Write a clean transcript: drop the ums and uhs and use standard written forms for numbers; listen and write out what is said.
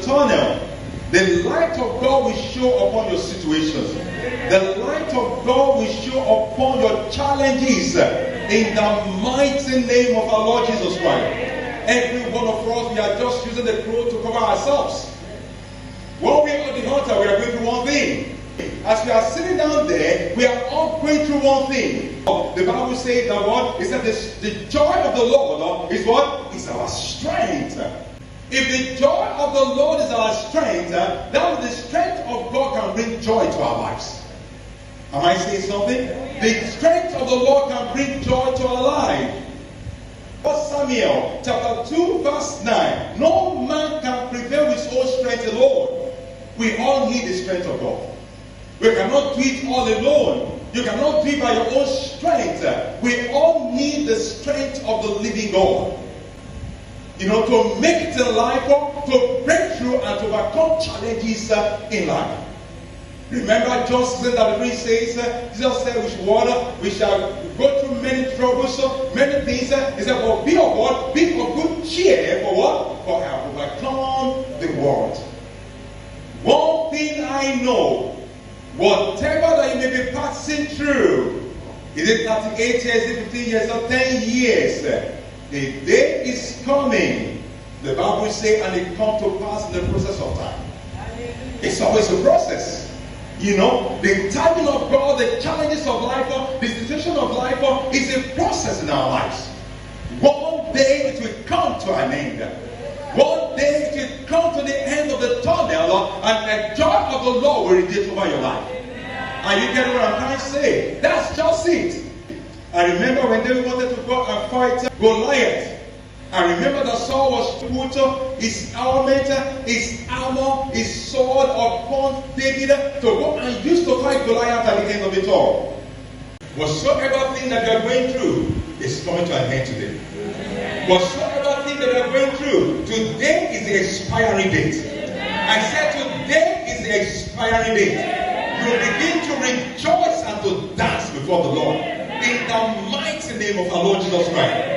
tunnel, the light of God will show upon your situations. The light of God will show upon your challenges in the mighty name of our Lord Jesus Christ. Every one of us, we are just using the clothes to cover ourselves. When we are at the altar, we are going through one thing. As we are sitting down there, we are all going through one thing. The Bible says that what? Is that the joy of the Lord is what? Is our strength. If the joy of the Lord is our strength, then the strength of God can bring joy to our lives. Am I saying something? The strength of the Lord can bring joy to our life. 1 Samuel chapter 2 verse 9. No man can prevail with his own strength alone. We all need the strength of God. We cannot do it all alone. You cannot do it by your own strength. We all need the strength of the living God. You know, to make it in life, to break through and to overcome challenges in life. Remember John 6:33 says, Jesus said we shall go through many troubles, many things. He said, well, be of what? Be of good cheer for what? For I have overcome the world. One thing I know, whatever that you may be passing through, is it 38 years, is it 15 years, or 10 years, the day is coming, the Bible says, and it comes to pass in the process of time. It's always a process. You know, the timing of God, the challenges of life, the situation of life is a process in our lives. One day it will come to an end. One day it will come to the end of the tunnel, and the joy of the Lord will radiate over your life. And you get what I'm trying to say? That's just it. I remember when David wanted to go and fight Goliath. I remember that Saul was put his helmet, his armor, his sword upon David to go and use to fight Goliath at the end of it all. Whatsoever thing that you are going through is coming to an end today. Whatsoever thing that you are going through, today is the expiry date. I said today is the expiry date. You begin to rejoice and to dance before the Lord in the mighty name of our Lord Jesus Christ.